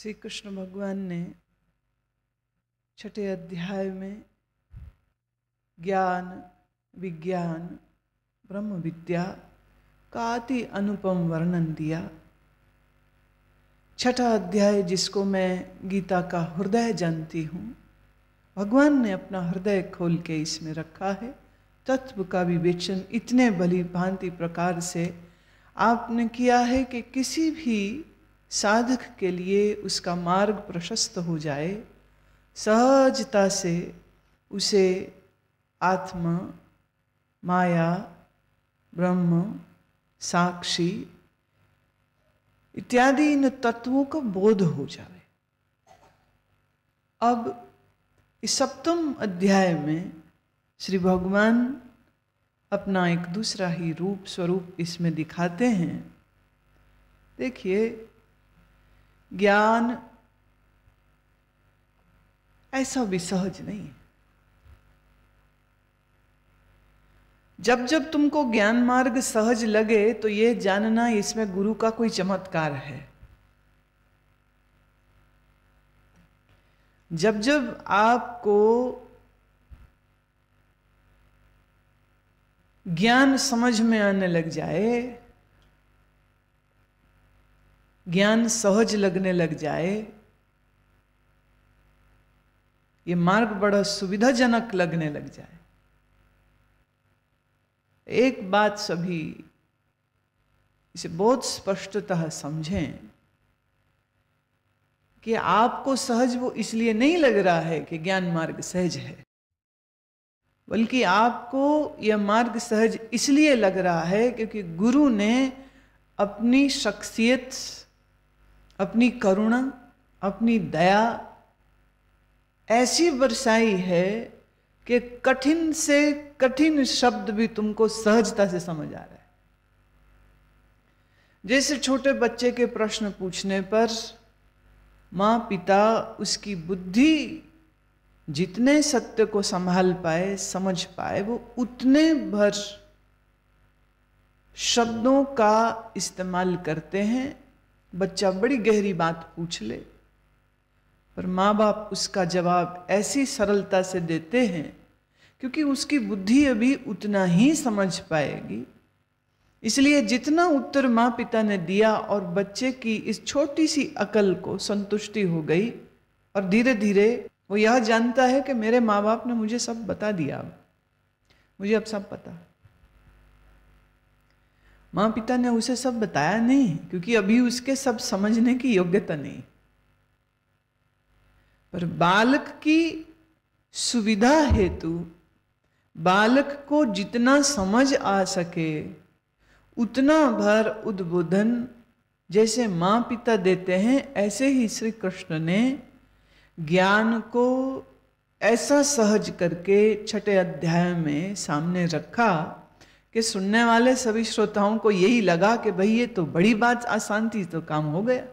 श्री कृष्ण भगवान ने छठे अध्याय में ज्ञान विज्ञान ब्रह्म विद्या का अति अनुपम वर्णन दिया। छठा अध्याय जिसको मैं गीता का हृदय जानती हूँ, भगवान ने अपना हृदय खोल के इसमें रखा है। तत्व का विवेचन इतने भली भांति प्रकार से आपने किया है कि किसी भी साधक के लिए उसका मार्ग प्रशस्त हो जाए, सहजता से उसे आत्मा, माया, ब्रह्म, साक्षी इत्यादि इन तत्वों का बोध हो जाए। अब इस सप्तम अध्याय में श्री भगवान अपना एक दूसरा ही रूप स्वरूप इसमें दिखाते हैं। देखिए, ज्ञान ऐसा भी सहज नहीं है। जब जब तुमको ज्ञान मार्ग सहज लगे तो ये जानना इसमें गुरु का कोई चमत्कार है। जब जब आपको ज्ञान समझ में आने लग जाए, ज्ञान सहज लगने लग जाए, ये मार्ग बड़ा सुविधाजनक लगने लग जाए, एक बात सभी इसे बहुत स्पष्टतः समझें कि आपको सहज वो इसलिए नहीं लग रहा है कि ज्ञान मार्ग सहज है, बल्कि आपको यह मार्ग सहज इसलिए लग रहा है क्योंकि गुरु ने अपनी शख्सियत, अपनी करुणा, अपनी दया ऐसी बरसाई है कि कठिन से कठिन शब्द भी तुमको सहजता से समझ आ रहा है। जैसे छोटे बच्चे के प्रश्न पूछने पर माँ पिता उसकी बुद्धि जितने सत्य को संभाल पाए, समझ पाए, वो उतने भर शब्दों का इस्तेमाल करते हैं। बच्चा बड़ी गहरी बात पूछ ले पर माँ बाप उसका जवाब ऐसी सरलता से देते हैं क्योंकि उसकी बुद्धि अभी उतना ही समझ पाएगी। इसलिए जितना उत्तर माँ पिता ने दिया और बच्चे की इस छोटी सी अकल को संतुष्टि हो गई और धीरे धीरे वो यह जानता है कि मेरे माँ बाप ने मुझे सब बता दिया, मुझे अब सब पता। माँ पिता ने उसे सब बताया नहीं क्योंकि अभी उसके सब समझने की योग्यता नहीं, पर बालक की सुविधा हेतु बालक को जितना समझ आ सके उतना भर उद्बोधन जैसे माँ पिता देते हैं, ऐसे ही श्री कृष्ण ने ज्ञान को ऐसा सहज करके छठे अध्याय में सामने रखा कि सुनने वाले सभी श्रोताओं को यही लगा कि भाई ये तो बड़ी बात, आसान थी, तो काम हो गया।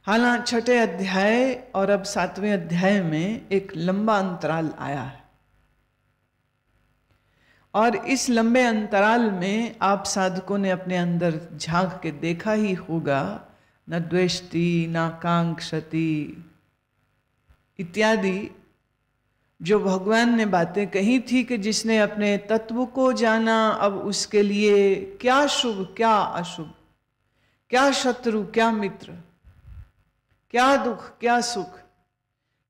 हालांकि छठे अध्याय और अब सातवें अध्याय में एक लंबा अंतराल आया है और इस लंबे अंतराल में आप साधकों ने अपने अंदर झांक के देखा ही होगा, न द्वेष्टि न कांक्षति इत्यादि जो भगवान ने बातें कही थी कि जिसने अपने तत्व को जाना, अब उसके लिए क्या शुभ क्या अशुभ, क्या शत्रु क्या मित्र, क्या दुख क्या सुख,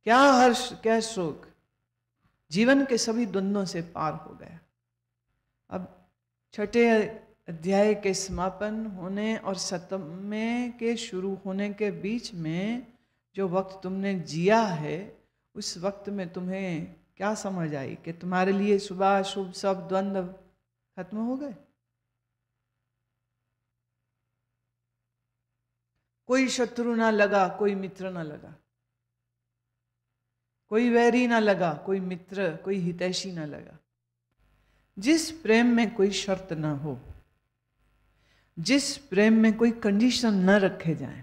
क्या हर्ष क्या शोक, जीवन के सभी द्वंद्वों से पार हो गया। अब छठे अध्याय के समापन होने और सप्तमे के शुरू होने के बीच में जो वक्त तुमने जिया है, उस वक्त में तुम्हें क्या समझ आई कि तुम्हारे लिए शुभ अशुभ सब द्वंद्व खत्म हो गए? कोई शत्रु ना लगा, कोई मित्र ना लगा, कोई वैरी ना लगा, कोई मित्र, कोई हितैषी ना लगा। जिस प्रेम में कोई शर्त ना हो, जिस प्रेम में कोई कंडीशन न रखे जाएं,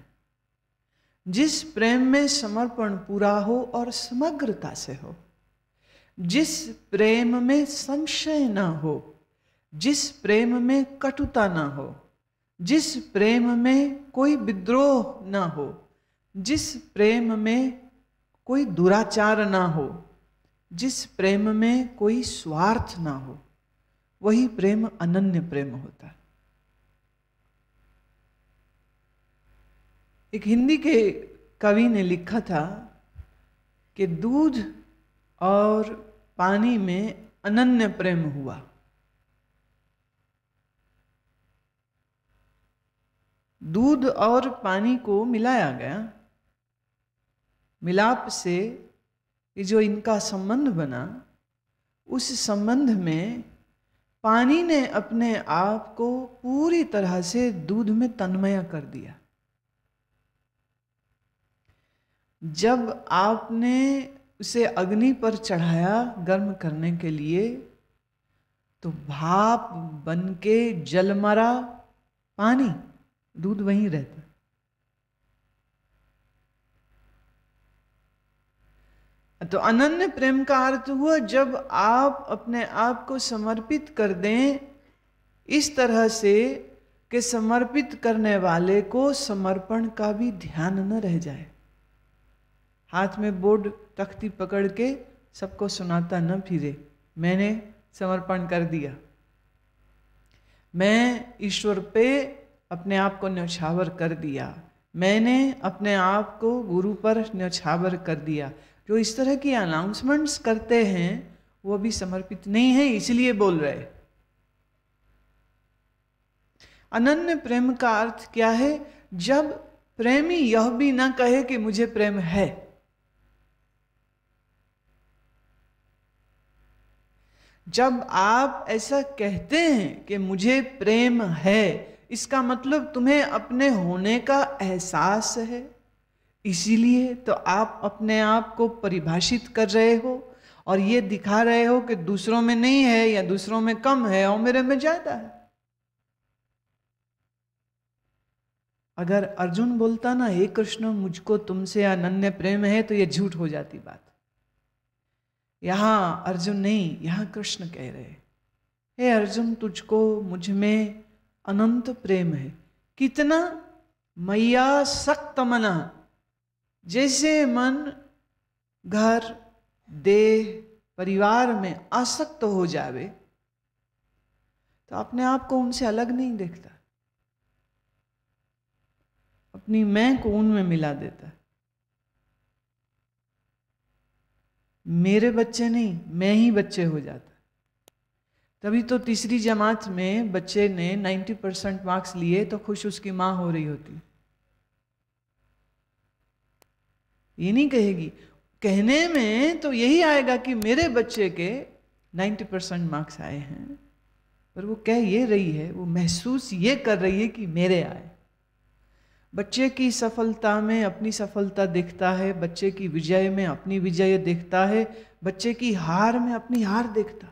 जिस प्रेम में समर्पण पूरा हो और समग्रता से हो, जिस प्रेम में संशय ना हो, जिस प्रेम में कटुता ना हो, जिस प्रेम में कोई विद्रोह ना हो, जिस प्रेम में कोई दुराचार ना हो, जिस प्रेम में कोई स्वार्थ ना हो, वही प्रेम अनन्य प्रेम होता है। एक हिंदी के कवि ने लिखा था कि दूध और पानी में अनन्य प्रेम हुआ। दूध और पानी को मिलाया गया, मिलाप से ये जो इनका संबंध बना, उस संबंध में पानी ने अपने आप को पूरी तरह से दूध में तन्मय कर दिया। जब आपने उसे अग्नि पर चढ़ाया गर्म करने के लिए, तो भाप बनके जलमरा पानी, दूध वहीं रहता। तो अनन्य प्रेम का अर्थ हुआ जब आप अपने आप को समर्पित कर दें इस तरह से कि समर्पित करने वाले को समर्पण का भी ध्यान न रह जाए। हाथ में बोर्ड तख्ती पकड़ के सबको सुनाता न फिरे, मैंने समर्पण कर दिया, मैं ईश्वर पे अपने आप को न्यौछावर कर दिया, मैंने अपने आप को गुरु पर न्यौछावर कर दिया। जो इस तरह की अनाउंसमेंट्स करते हैं वो भी समर्पित नहीं है, इसलिए बोल रहे। अनन्य प्रेम का अर्थ क्या है? जब प्रेमी यह भी ना कहे कि मुझे प्रेम है। जब आप ऐसा कहते हैं कि मुझे प्रेम है, इसका मतलब तुम्हें अपने होने का एहसास है, इसीलिए तो आप अपने आप को परिभाषित कर रहे हो और ये दिखा रहे हो कि दूसरों में नहीं है या दूसरों में कम है और मेरे में ज्यादा है। अगर अर्जुन बोलता ना, हे कृष्ण मुझको तुमसे अनन्य प्रेम है, तो ये झूठ हो जाती बात। यहां अर्जुन नहीं, यहां कृष्ण कह रहे, हे अर्जुन तुझको मुझ में अनंत प्रेम है। कितना? मैया सक्त मना, जैसे मन घर देह परिवार में आसक्त हो जावे तो अपने आप को उनसे अलग नहीं देखता, अपनी मैं को उनमें मिला देता। मेरे बच्चे नहीं, मैं ही बच्चे हो जाता। तभी तो तीसरी जमात में बच्चे ने 90% मार्क्स लिए तो खुश उसकी मां हो रही होती। ये नहीं कहेगी, कहने में तो यही आएगा कि मेरे बच्चे के 90% मार्क्स आए हैं, पर वो कह ये रही है, वो महसूस ये कर रही है कि मेरे आए। बच्चे की सफलता में अपनी सफलता देखता है, बच्चे की विजय में अपनी विजय देखता है, बच्चे की हार में अपनी हार देखता है।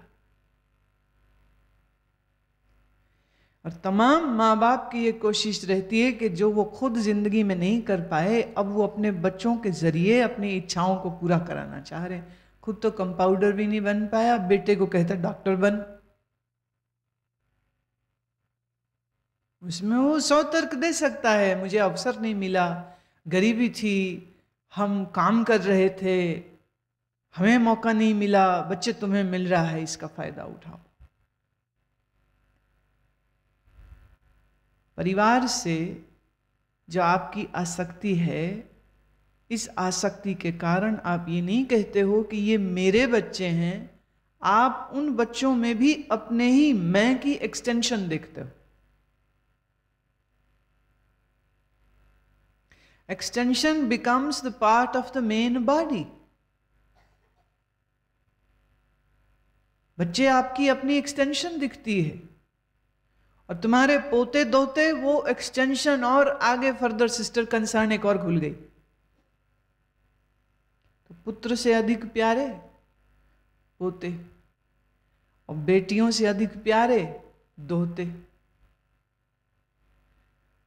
और तमाम माँ बाप की ये कोशिश रहती है कि जो वो खुद जिंदगी में नहीं कर पाए, अब वो अपने बच्चों के जरिए अपनी इच्छाओं को पूरा कराना चाह रहे। खुद तो कंपाउंडर भी नहीं बन पाया, बेटे को कहता डॉक्टर बन। उसमें वो 100 तर्क दे सकता है, मुझे अवसर नहीं मिला, गरीबी थी, हम काम कर रहे थे, हमें मौका नहीं मिला, बच्चे तुम्हें मिल रहा है, इसका फायदा उठाओ। परिवार से जो आपकी आसक्ति है, इस आसक्ति के कारण आप ये नहीं कहते हो कि ये मेरे बच्चे हैं, आप उन बच्चों में भी अपने ही मैं की एक्सटेंशन देखते हो। Extension becomes the part of the main body. बच्चे आपकी अपनी एक्सटेंशन दिखती है और तुम्हारे पोते दोते वो एक्सटेंशन, और आगे फर्दर सिस्टर कंसर्न एक और खुल गई। तो पुत्र से अधिक प्यारे पोते और बेटियों से अधिक प्यारे दोते।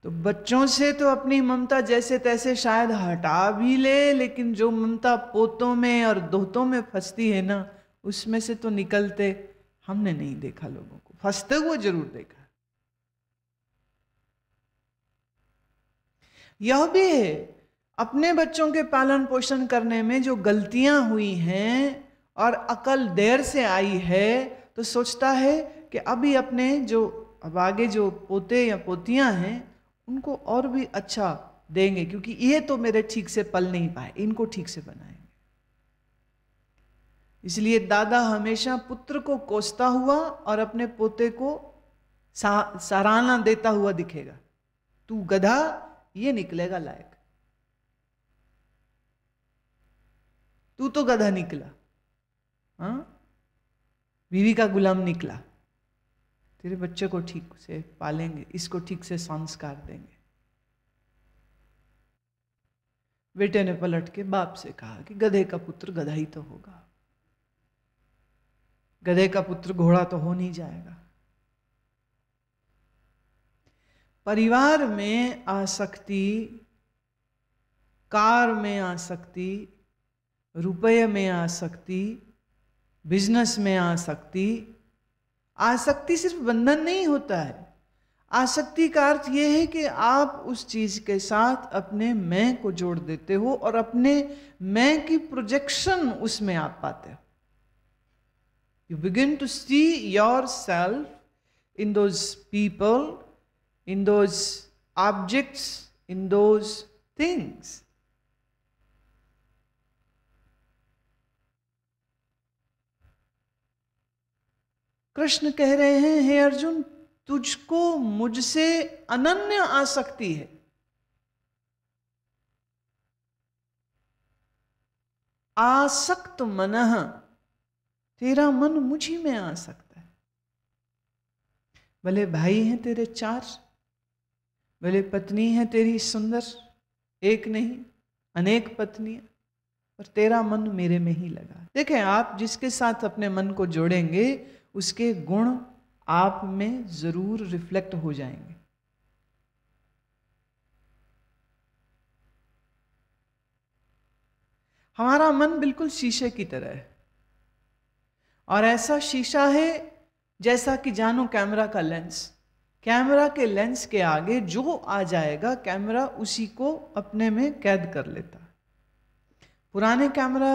तो बच्चों से तो अपनी ममता जैसे तैसे शायद हटा भी ले, लेकिन जो ममता पोतों में और दोतों में फंसती है ना, उसमें से तो निकलते हमने नहीं देखा। लोगों को फंसते हुए जरूर देखा। यह भी है, अपने बच्चों के पालन पोषण करने में जो गलतियां हुई हैं और अकल देर से आई है, तो सोचता है कि अभी अपने जो अब आगे जो पोते या पोतियां हैं उनको और भी अच्छा देंगे, क्योंकि ये तो मेरे ठीक से पल नहीं पाए, इनको ठीक से बनाएंगे। इसलिए दादा हमेशा पुत्र को कोसता हुआ और अपने पोते को सराहना देता हुआ दिखेगा। तू गधा, ये निकलेगा लायक, तू तो गधा निकला, हाँ, बीवी का गुलाम निकला, तेरे बच्चे को ठीक से पालेंगे, इसको ठीक से संस्कार देंगे। बेटे ने पलट के बाप से कहा कि गधे का पुत्र गधा ही तो होगा, गधे का पुत्र घोड़ा तो हो नहीं जाएगा। परिवार में आसक्ति, कार में आसक्ति, रुपये में आसक्ति, बिजनेस में आसक्ति, आसक्ति सिर्फ बंधन नहीं होता है। आसक्ति का अर्थ यह है कि आप उस चीज के साथ अपने मैं को जोड़ देते हो और अपने मैं की प्रोजेक्शन उसमें आप पाते हो। You begin to see yourself in those people, in those objects, in those things. Krishna कह रहे हैं, हे अर्जुन, तुझको मुझसे अनन्य आसक्ति है। आसक्त मनः, तेरा मन मुझी में आ सकता है। भले भाई हैं तेरे 4, भले पत्नी है तेरी सुंदर, एक नहीं अनेक पत्नियां, पर तेरा मन मेरे में ही लगा। देखें, आप जिसके साथ अपने मन को जोड़ेंगे उसके गुण आप में जरूर रिफ्लेक्ट हो जाएंगे। हमारा मन बिल्कुल शीशे की तरह है, और ऐसा शीशा है जैसा कि जानो कैमरा का लेंस। कैमरा के लेंस के आगे जो आ जाएगा, कैमरा उसी को अपने में कैद कर लेता है। पुराने कैमरा,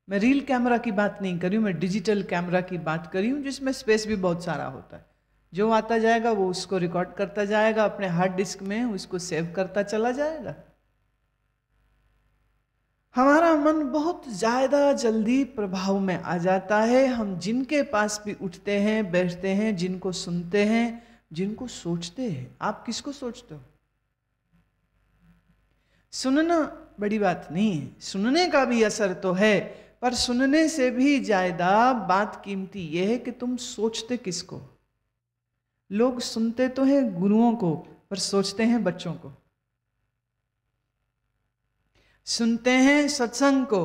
मैं रील कैमरा की बात नहीं कर रही हूँ, मैं डिजिटल कैमरा की बात कर रही हूँ, जिसमें स्पेस भी बहुत सारा होता है। जो आता जाएगा वो उसको रिकॉर्ड करता जाएगा, अपने हार्ड डिस्क में उसको सेव करता चला जाएगा। हमारा मन बहुत ज़्यादा जल्दी प्रभाव में आ जाता है। हम जिनके पास भी उठते हैं, बैठते हैं, जिनको सुनते हैं, जिनको सोचते हैं। आप किसको सोचते हो? सुनना बड़ी बात नहीं है, सुनने का भी असर तो है, पर सुनने से भी ज़्यादा बात कीमती यह है कि तुम सोचते किसको। लोग सुनते तो हैं गुरुओं को, पर सोचते हैं बच्चों को। सुनते हैं सत्संग को,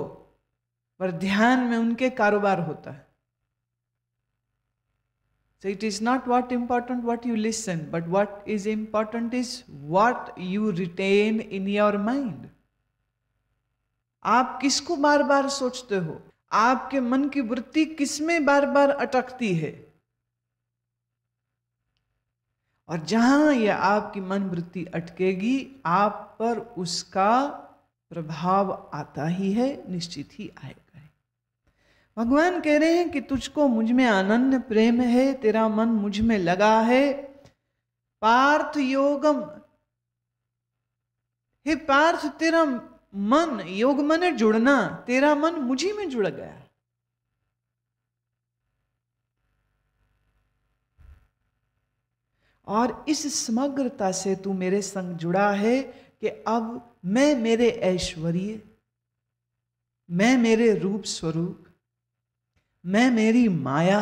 पर ध्यान में उनके कारोबार होता है। So it is not what important what you listen, but what is important is what you retain in your mind. आप किसको बार बार सोचते हो? आपके मन की वृत्ति किसमें बार बार अटकती है? और जहां यह आपकी मन वृत्ति अटकेगी, आप पर उसका प्रभाव आता ही है, निश्चित ही आएगा। भगवान कह रहे हैं कि तुझको मुझ में अनन्य प्रेम है, तेरा मन मुझ में लगा है। पार्थ योगम, हे पार्थ, तेरा मन, योग मन जुड़ना, तेरा मन मुझी में जुड़ गया। और इस समग्रता से तू मेरे संग जुड़ा है कि अब मैं मेरे ऐश्वर्य, मैं मेरे रूप स्वरूप, मैं मेरी माया,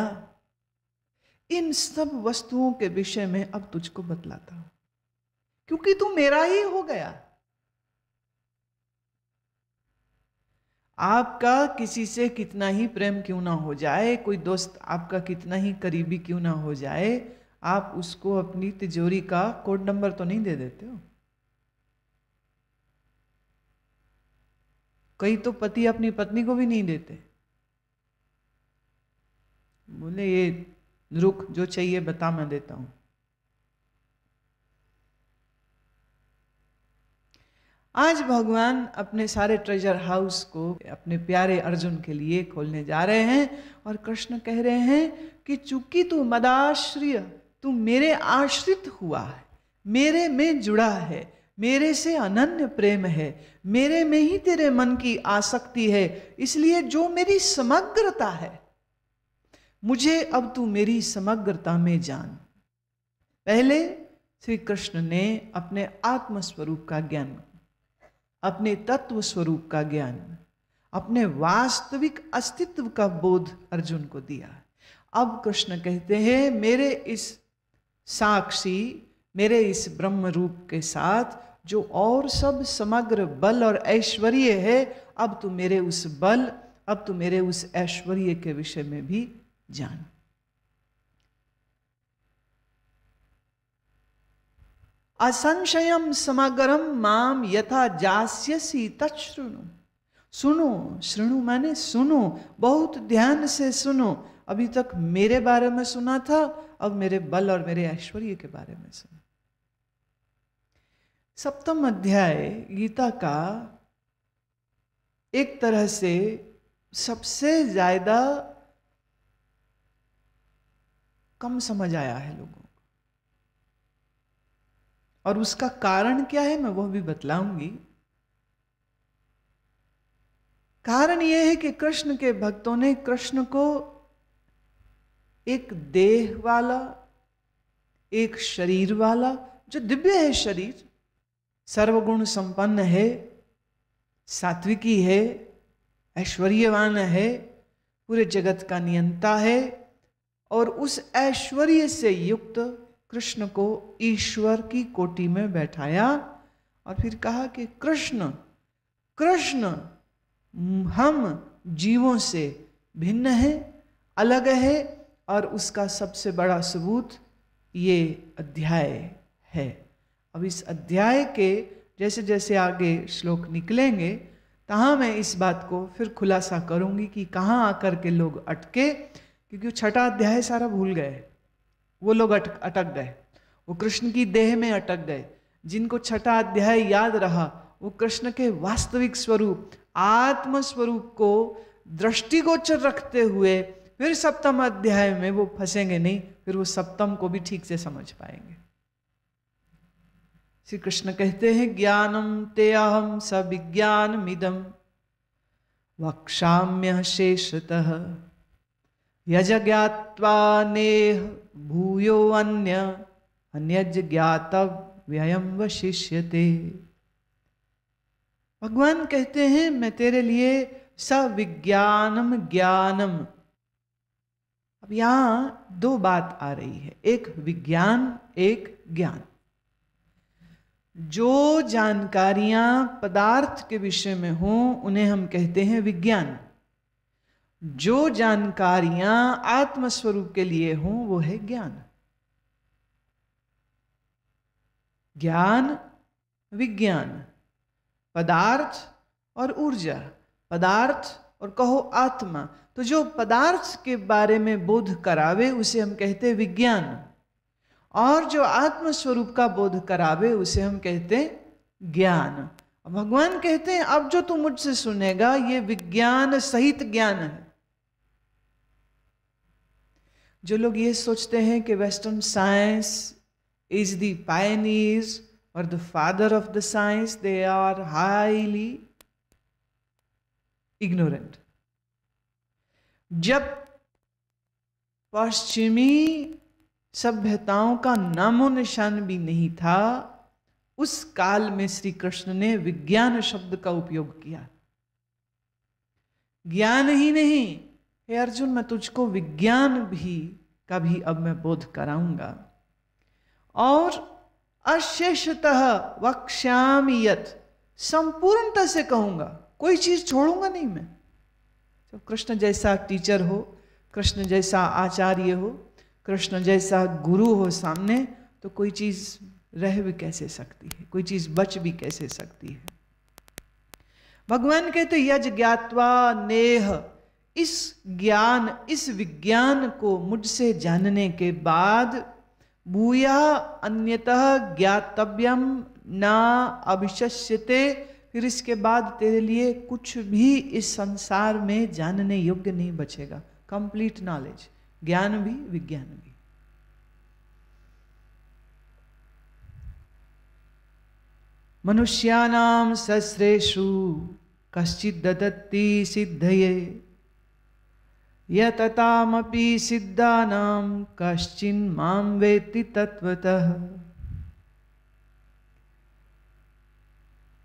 इन सब वस्तुओं के विषय में अब तुझको बतलाता हूं, क्योंकि तू मेरा ही हो गया। आपका किसी से कितना ही प्रेम क्यों ना हो जाए, कोई दोस्त आपका कितना ही करीबी क्यों ना हो जाए, आप उसको अपनी तिजोरी का कोड नंबर तो नहीं दे देते हो। कई तो पति अपनी पत्नी को भी नहीं देते, बोले ये रुक, जो चाहिए बता, मैं देता हूं। आज भगवान अपने सारे ट्रेजर हाउस को अपने प्यारे अर्जुन के लिए खोलने जा रहे हैं और कृष्ण कह रहे हैं कि चूंकि तू मदाश्रिय, तू मेरे आश्रित हुआ है, मेरे में जुड़ा है, मेरे से अनन्य प्रेम है, मेरे में ही तेरे मन की आसक्ति है, इसलिए जो मेरी समग्रता है मुझे अब तू मेरी समग्रता में जान। पहले श्री कृष्ण ने अपने आत्मस्वरूप का ज्ञान, अपने तत्व स्वरूप का ज्ञान, अपने वास्तविक अस्तित्व का बोध अर्जुन को दिया। अब कृष्ण कहते हैं मेरे इस साक्षी, मेरे इस ब्रह्म रूप के साथ जो और सब समग्र बल और ऐश्वर्य है, अब तू मेरे उस बल, अब तू मेरे उस ऐश्वर्य के विषय में भी जान। असंशयम समग्रम माम यथा जास्यसि तच्छृणु। सुनो, श्रृणु माने सुनो, बहुत ध्यान से सुनो। अभी तक मेरे बारे में सुना था, अब मेरे बल और मेरे ऐश्वर्य के बारे में सुनो। सप्तम अध्याय गीता का एक तरह से सबसे ज्यादा कम समझ आया है लोगों को, और उसका कारण क्या है मैं वह भी बतलाऊंगी। कारण यह है कि कृष्ण के भक्तों ने कृष्ण को एक देह वाला, एक शरीर वाला, जो दिव्य है शरीर, सर्वगुण संपन्न है, सात्विकी है, ऐश्वर्यवान है, पूरे जगत का नियंता है, और उस ऐश्वर्य से युक्त कृष्ण को ईश्वर की कोटि में बैठाया और फिर कहा कि कृष्ण कृष्ण हम जीवों से भिन्न है, अलग है, और उसका सबसे बड़ा सबूत ये अध्याय है। अब इस अध्याय के जैसे जैसे आगे श्लोक निकलेंगे तहाँ मैं इस बात को फिर खुलासा करूंगी कि कहाँ आकर के लोग अटके, क्योंकि छठा अध्याय सारा भूल गए, वो लोग अटक गए, वो कृष्ण की देह में अटक गए। जिनको छठा अध्याय याद रहा वो कृष्ण के वास्तविक स्वरूप, आत्म स्वरूप को दृष्टिगोचर रखते हुए फिर सप्तम अध्याय में वो फंसेंगे नहीं, फिर वो सप्तम को भी ठीक से समझ पाएंगे। श्री कृष्ण कहते हैं ज्ञानम ते अहम स विज्ञानमिदं वक्ष्याम्य शेषतः यज्ञात्वा नेह भूयो अन्यज ज्ञातव्ययं वशिष्यते। भगवान कहते हैं मैं तेरे लिए सविज्ञानम ज्ञानम। अब यहां दो बात आ रही है, एक विज्ञान, एक ज्ञान। जो जानकारियां पदार्थ के विषय में हों उन्हें हम कहते हैं विज्ञान। जो जानकारियां आत्मस्वरूप के लिए हों वो है ज्ञान। ज्ञान, विज्ञान, पदार्थ और ऊर्जा, पदार्थ और कहो आत्मा। तो जो पदार्थ के बारे में बोध करावे उसे हम कहते हैं विज्ञान, और जो आत्म स्वरूप का बोध करावे उसे हम कहते हैं ज्ञान। भगवान कहते हैं अब जो तू मुझसे सुनेगा ये विज्ञान सहित ज्ञान है। जो लोग ये सोचते हैं कि western science is the pioneers और the father of the science, they are highly ignorant. जब पश्चिमी सभ्यताओं का नामो निशान भी नहीं था, उस काल में श्री कृष्ण ने विज्ञान शब्द का उपयोग किया। ज्ञान ही नहीं, हे अर्जुन मैं तुझको विज्ञान भी का भी अब मैं बोध कराऊंगा। और अशेषतः वक्ष्यामि यत्, संपूर्णता से कहूंगा, कोई चीज छोड़ूंगा नहीं मैं। जब कृष्ण जैसा टीचर हो, कृष्ण जैसा आचार्य हो, कृष्ण जैसा गुरु हो सामने, तो कोई चीज रह भी कैसे सकती है, कोई चीज बच भी कैसे सकती है। भगवान कहते यज ज्ञात्वा नेह, इस ज्ञान, इस विज्ञान को मुझसे जानने के बाद भूया अन्यतः ज्ञातव्यम न अभिशस्यते। फिर इसके बाद तेरे लिए कुछ भी इस संसार में जानने योग्य नहीं बचेगा। कंप्लीट नॉलेज, ज्ञान भी विज्ञान भी। मनुष्याणाम सहस्रेषु कश्चित् ददति सिद्धये यततामपि सिद्धानां कश्चिन् मां वेत्ति तत्वतः।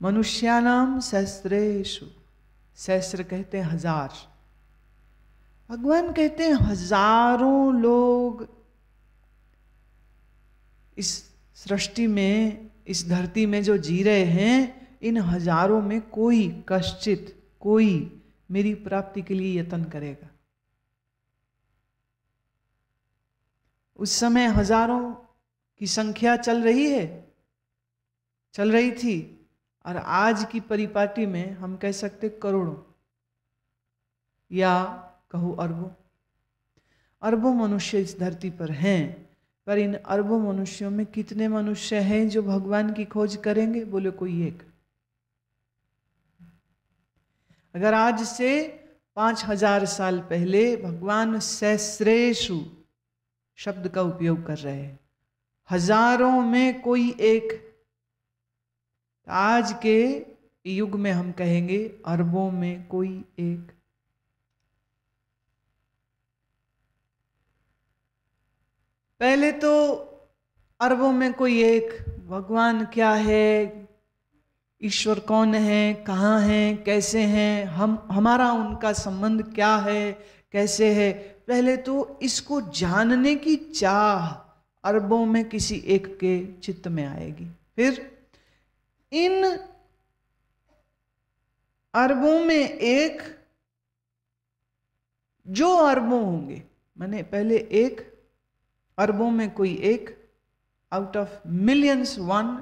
मनुष्यानाम सहस्रेषु, सहस्र कहते हैं हजार। भगवान कहते हैं हजारों लोग इस सृष्टि में, इस धरती में जो जी रहे हैं, इन हजारों में कोई कश्चित, कोई मेरी प्राप्ति के लिए यत्न करेगा। उस समय हजारों की संख्या चल रही है, चल रही थी, और आज की परिपाटी में हम कह सकते करोड़ों या कहो अरबों। अरबों मनुष्य इस धरती पर हैं, पर इन अरबों मनुष्यों में कितने मनुष्य हैं जो भगवान की खोज करेंगे? बोले कोई एक। अगर आज से 5000 साल पहले भगवान सहस्रेषु शब्द का उपयोग कर रहे हैं, हजारों में कोई एक, आज के युग में हम कहेंगे अरबों में कोई एक। पहले तो अरबों में कोई एक, भगवान क्या है, ईश्वर कौन है, कहाँ हैं, कैसे हैं, हमारा उनका संबंध क्या है, कैसे है, पहले तो इसको जानने की चाह अरबों में किसी एक के चित्त में आएगी। फिर इन अरबों में एक, जो अरबों होंगे, माने पहले एक, अरबों में कोई एक, out of millions one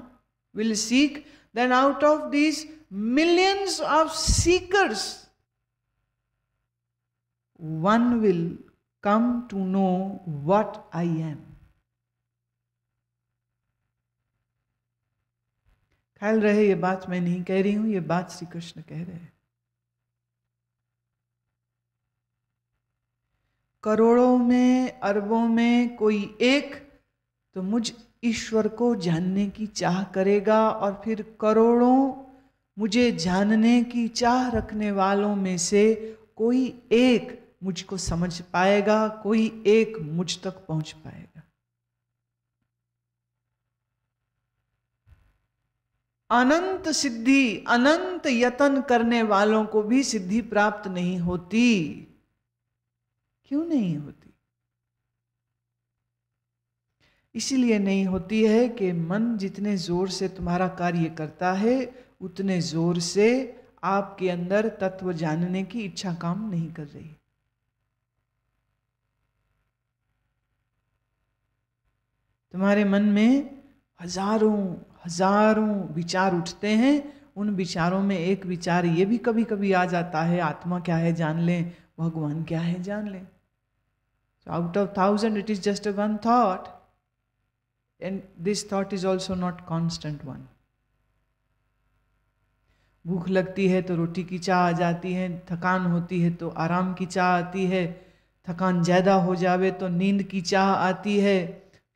will seek, then out of these millions of seekers one will come to know what I am. ख्याल रहे, ये बात मैं नहीं कह रही हूं, ये बात श्री कृष्ण कह रहे हैं। करोड़ों में, अरबों में कोई एक तो मुझ ईश्वर को जानने की चाह करेगा, और फिर करोड़ों मुझे जानने की चाह रखने वालों में से कोई एक मुझको समझ पाएगा, कोई एक मुझ तक पहुंच पाएगा। अनंत सिद्धि, अनंत यत्न करने वालों को भी सिद्धि प्राप्त नहीं होती। क्यों नहीं होती? इसीलिए नहीं होती है कि मन जितने जोर से तुम्हारा कार्य करता है, उतने जोर से आपके अंदर तत्व जानने की इच्छा काम नहीं कर रही। तुम्हारे मन में हजारों हजारों विचार उठते हैं, उन विचारों में एक विचार ये भी कभी कभी आ जाता है, आत्मा क्या है जान लें, भगवान क्या है जान लें। So out of 1000 it is just a one thought, and this thought is also not constant one. भूख लगती है तो रोटी की चाह आ जाती है, थकान होती है तो आराम की चाह आती है, थकान ज़्यादा हो जावे तो नींद की चाह आती है,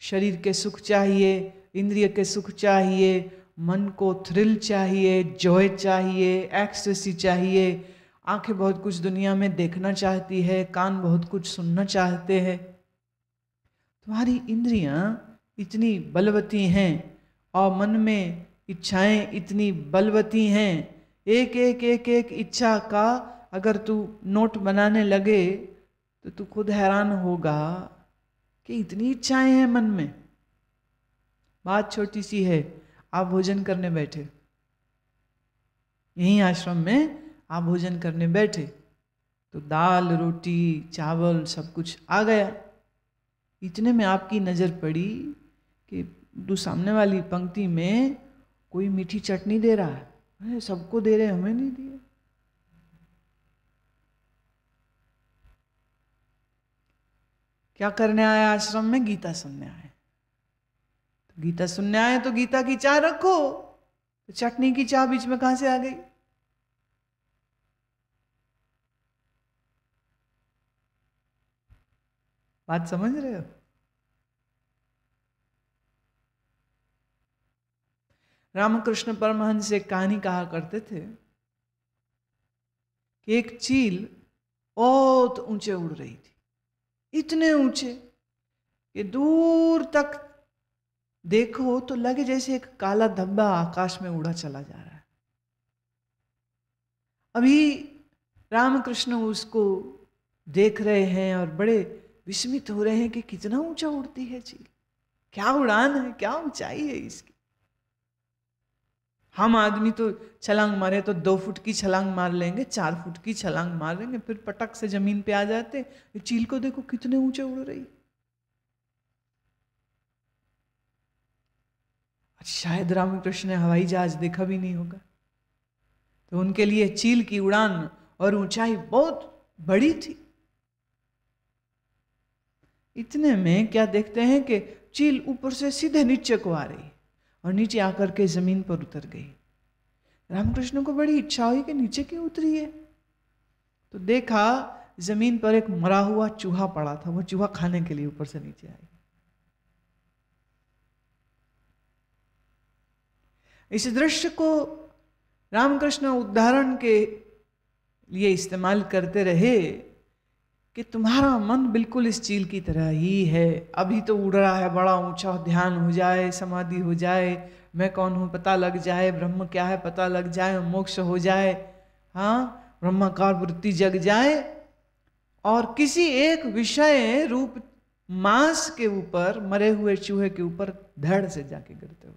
शरीर के सुख चाहिए, इंद्रिय के सुख चाहिए, मन को थ्रिल चाहिए, जॉय चाहिए, एक्सटेसी चाहिए, आंखें बहुत कुछ दुनिया में देखना चाहती है, कान बहुत कुछ सुनना चाहते हैं। तुम्हारी इंद्रियां इतनी बलवती हैं और मन में इच्छाएं इतनी बलवती हैं, एक एक एक एक इच्छा का अगर तू नोट बनाने लगे तो तू खुद हैरान होगा कि इतनी इच्छाएं हैं मन में। बात छोटी सी है, आप भोजन करने बैठे, यहीं आश्रम में आप भोजन करने बैठे तो दाल रोटी चावल सब कुछ आ गया, इतने में आपकी नज़र पड़ी कि दो सामने वाली पंक्ति में कोई मीठी चटनी दे रहा है, सबको दे रहे, हमें नहीं दिए। क्या करने आया आश्रम में? गीता सुनने आए। गीता सुनने आए तो गीता की चाय रखो, तो चटनी की चाय बीच में कहां से आ गई? बात समझ रहे हो? रामकृष्ण परमहंस एक कहानी कहा करते थे कि एक चील बहुत ऊंचे उड़ रही थी, इतने ऊंचे कि दूर तक देखो तो लगे जैसे एक काला धब्बा आकाश में उड़ा चला जा रहा है। अभी रामकृष्ण उसको देख रहे हैं और बड़े विस्मित हो रहे हैं कि कितना ऊंचा उड़ती है चील, क्या उड़ान है, क्या ऊंचाई है इसकी। हम आदमी तो छलांग मारे तो 2 फुट की छलांग मार लेंगे, 4 फुट की छलांग मार लेंगे, फिर पटक से जमीन पे आ जाते। ये चील को देखो कितने ऊंचे उड़ रही। शायद रामकृष्ण ने हवाई जहाज देखा भी नहीं होगा, तो उनके लिए चील की उड़ान और ऊंचाई बहुत बड़ी थी। इतने में क्या देखते हैं कि चील ऊपर से सीधे नीचे को आ रही और नीचे आकर के जमीन पर उतर गई। रामकृष्ण को बड़ी इच्छा हुई कि नीचे क्यों उतरी है, तो देखा जमीन पर एक मरा हुआ चूहा पड़ा था, वो चूहा खाने के लिए ऊपर से नीचे आई। इस दृश्य को रामकृष्ण उदाहरण के लिए इस्तेमाल करते रहे कि तुम्हारा मन बिल्कुल इस चील की तरह ही है। अभी तो उड़ रहा है बड़ा ऊंचा, ध्यान हो जाए, समाधि हो जाए, मैं कौन हूं पता लग जाए, ब्रह्म क्या है पता लग जाए, मोक्ष हो जाए, हाँ ब्रह्माकार वृत्ति जग जाए, और किसी एक विषय रूप मांस के ऊपर, मरे हुए चूहे के ऊपर धड़ से जाके गिरते हो।